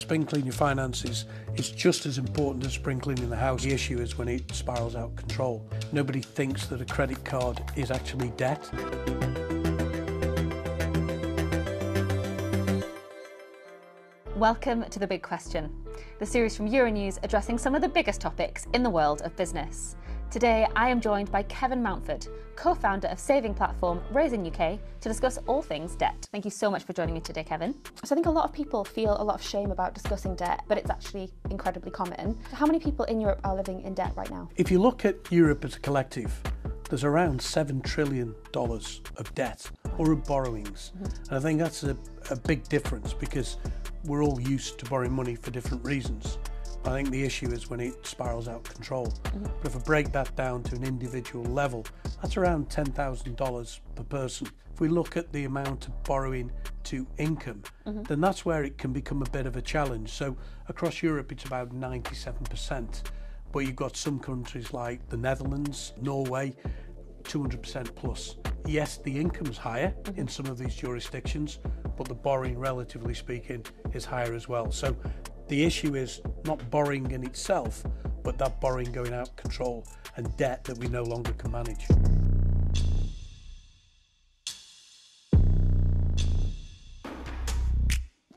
Sprinkling your finances is just as important as sprinkling in the house. The issue is when it spirals out of control. Nobody thinks that a credit card is actually debt. Welcome to The Big Question, the series from Euronews addressing some of the biggest topics in the world of business. Today, I am joined by Kevin Mountford, co-founder of saving platform Raisin UK, to discuss all things debt. Thank you so much for joining me today, Kevin. So I think a lot of people feel a lot of shame about discussing debt, but it's actually incredibly common. How many people in Europe are living in debt right now? If you look at Europe as a collective, there's around $7 trillion of debt or of borrowings. And I think that's a big difference because we're all used to borrowing money for different reasons. I think the issue is when it spirals out of control. But if I break that down to an individual level, that's around $10,000 per person. If we look at the amount of borrowing to income, then that's where it can become a bit of a challenge. So across Europe, it's about 97%. But you've got some countries like the Netherlands, Norway, 200% plus. Yes, the income's higher in some of these jurisdictions, but the borrowing, relatively speaking, is higher as well. So the issue is not borrowing in itself, but that borrowing going out of control and debt that we no longer can manage.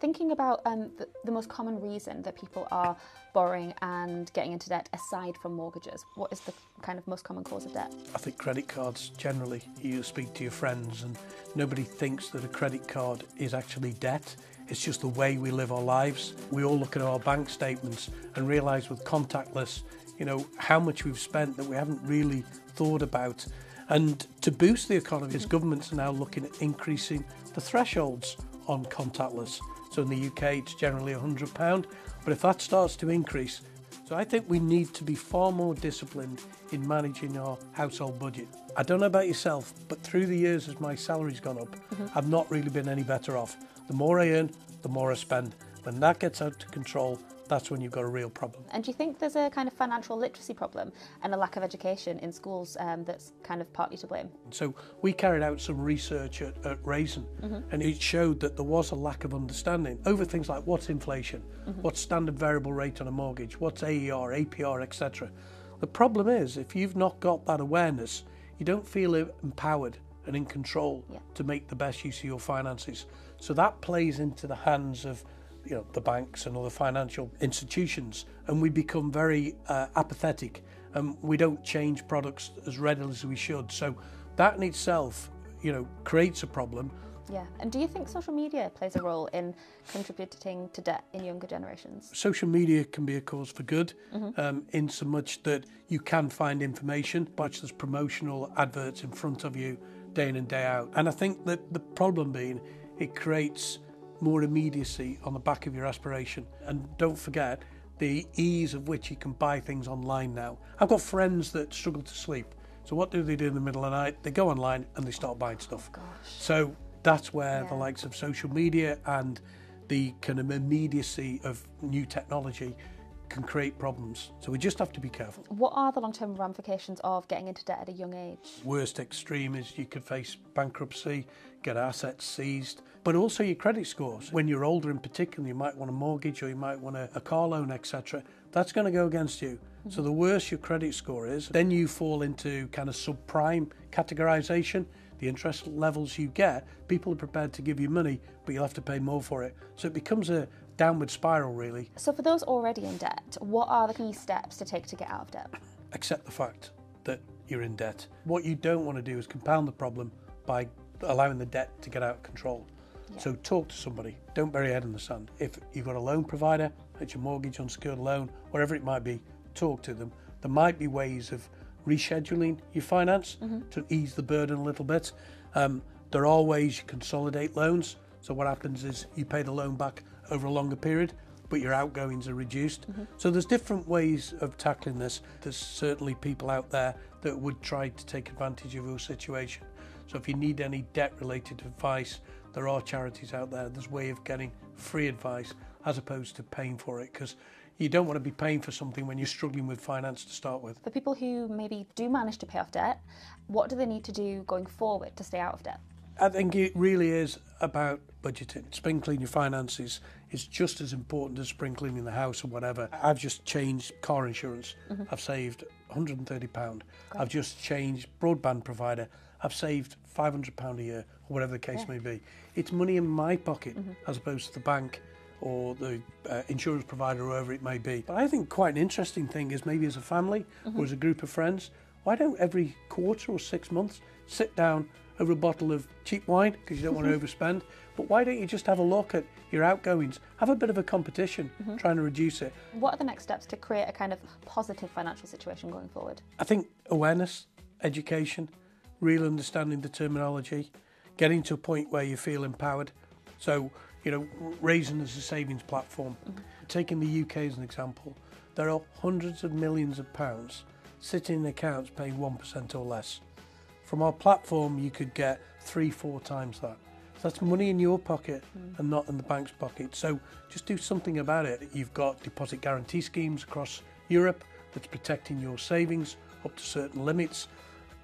Thinking about the most common reason that people are borrowing and getting into debt aside from mortgages, what is the kind of most common cause of debt? I think credit cards generally. You speak to your friends and nobody thinks that a credit card is actually debt. It's just the way we live our lives. We all look at our bank statements and realise with contactless, how much we've spent that we haven't really thought about. And to boost the economy, governments are now looking at increasing the thresholds on contactless. So in the UK, it's generally £100, but if that starts to increase, so I think we need to be far more disciplined in managing our household budget. I don't know about yourself, but through the years as my salary's gone up, I've not really been any better off. The more I earn, the more I spend. When that gets out of control, that's when you've got a real problem. And do you think there's a kind of financial literacy problem and a lack of education in schools that's kind of partly to blame? So we carried out some research at Raisin and it showed that there was a lack of understanding over things like what's inflation, what's standard variable rate on a mortgage, what's AER, APR, etc. The problem is if you've not got that awareness, you don't feel empowered and in control to make the best use of your finances. So that plays into the hands of the banks and other financial institutions, and we become very apathetic and we don't change products as readily as we should. So that in itself, creates a problem. Yeah, and do you think social media plays a role in contributing to debt in younger generations? Social media can be a cause for good, in so much that you can find information, but there's promotional adverts in front of you day in and day out. And I think that the problem being, it creates more immediacy on the back of your aspiration. And don't forget the ease of which you can buy things online now. I've got friends that struggle to sleep. So what do they do in the middle of the night? They go online and they start buying stuff. Gosh. So that's where the likes of social media and the kind of immediacy of new technology can create problems. So we just have to be careful. What are the long-term ramifications of getting into debt at a young age? Worst extreme is you could face bankruptcy, get assets seized, but also your credit scores. When you're older in particular, you might want a mortgage or you might want a car loan, etc. That's going to go against you. So the worse your credit score is, then you fall into kind of subprime categorization. The interest levels you get, people are prepared to give you money, but you'll have to pay more for it. So it becomes a downward spiral, really. So for those already in debt, what are the key steps to take to get out of debt? Accept the fact that you're in debt. What you don't want to do is compound the problem by allowing the debt to get out of control. So talk to somebody. Don't bury your head in the sand. If you've got a loan provider, it's your mortgage, unsecured loan, whatever it might be, talk to them. There might be ways of rescheduling your finance to ease the burden a little bit. There are ways you consolidate loans. So what happens is you pay the loan back over a longer period, but your outgoings are reduced. So there's different ways of tackling this. There's certainly people out there that would try to take advantage of your situation. So if you need any debt-related advice, there are charities out there. There's a way of getting free advice as opposed to paying for it, because you don't want to be paying for something when you're struggling with finance to start with. For people who maybe do manage to pay off debt, what do they need to do going forward to stay out of debt? I think it really is about budgeting. Sprinkling your finances is just as important as sprinkling in the house or whatever. I've just changed car insurance. I've saved £130. I've just changed broadband provider. I've saved £500 a year, or whatever the case may be. It's money in my pocket as opposed to the bank or the insurance provider, or whoever it may be. But I think quite an interesting thing is, maybe as a family or as a group of friends, why don't every quarter or 6 months sit down over a bottle of cheap wine, because you don't want to overspend, but why don't you just have a look at your outgoings, have a bit of a competition, trying to reduce it. What are the next steps to create a kind of positive financial situation going forward? I think awareness, education, real understanding the terminology, getting to a point where you feel empowered. So, you know, Raisin as a savings platform. Taking the UK as an example, there are hundreds of millions of pounds sitting in accounts paying 1% or less. From our platform, you could get 3-4 times that. So that's money in your pocket and not in the bank's pocket. So just do something about it. You've got deposit guarantee schemes across Europe that's protecting your savings up to certain limits.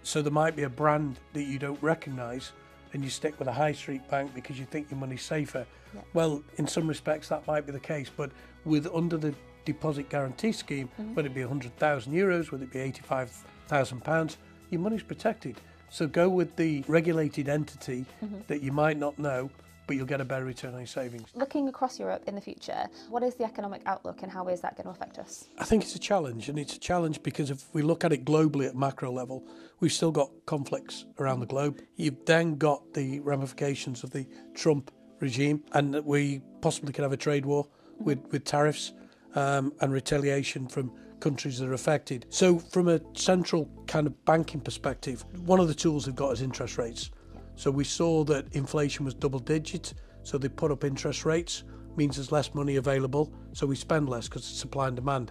So there might be a brand that you don't recognise and you stick with a high street bank because you think your money's safer. Well, in some respects that might be the case, but with under the deposit guarantee scheme, whether it be €100,000, whether it be £85,000, your money's protected. So go with the regulated entity that you might not know, but you'll get a better return on your savings. Looking across Europe in the future, what is the economic outlook and how is that going to affect us? I think it's a challenge, and it's a challenge because if we look at it globally at macro level, we've still got conflicts around the globe. You've then got the ramifications of the Trump regime, and that we possibly could have a trade war with tariffs and retaliation from countries that are affected. So from a central kind of banking perspective, one of the tools they've got is interest rates. So we saw that inflation was double digit, so they put up interest rates, means there's less money available, so we spend less because it's supply and demand.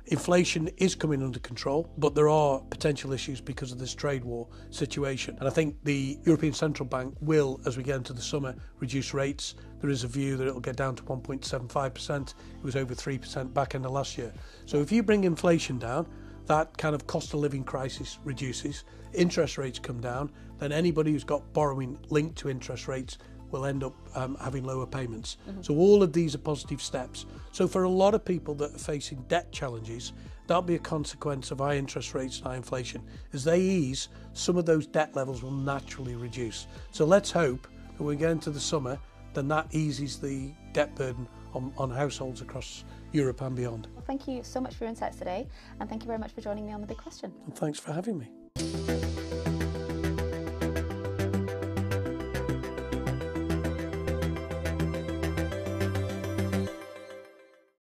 Inflation is coming under control, but there are potential issues because of this trade war situation. And I think the European Central Bank will, as we get into the summer, reduce rates. There is a view that it'll get down to 1.75%. It was over 3% back end of last year. So if you bring inflation down, that kind of cost of living crisis reduces, interest rates come down, then anybody who's got borrowing linked to interest rates will end up having lower payments. So all of these are positive steps. So for a lot of people that are facing debt challenges, that'll be a consequence of high interest rates and high inflation. As they ease, some of those debt levels will naturally reduce. So let's hope that when we get into the summer, then that eases the debt burden on households across Europe and beyond. Well, thank you so much for your insights today, and thank you very much for joining me on The Big Question. And thanks for having me.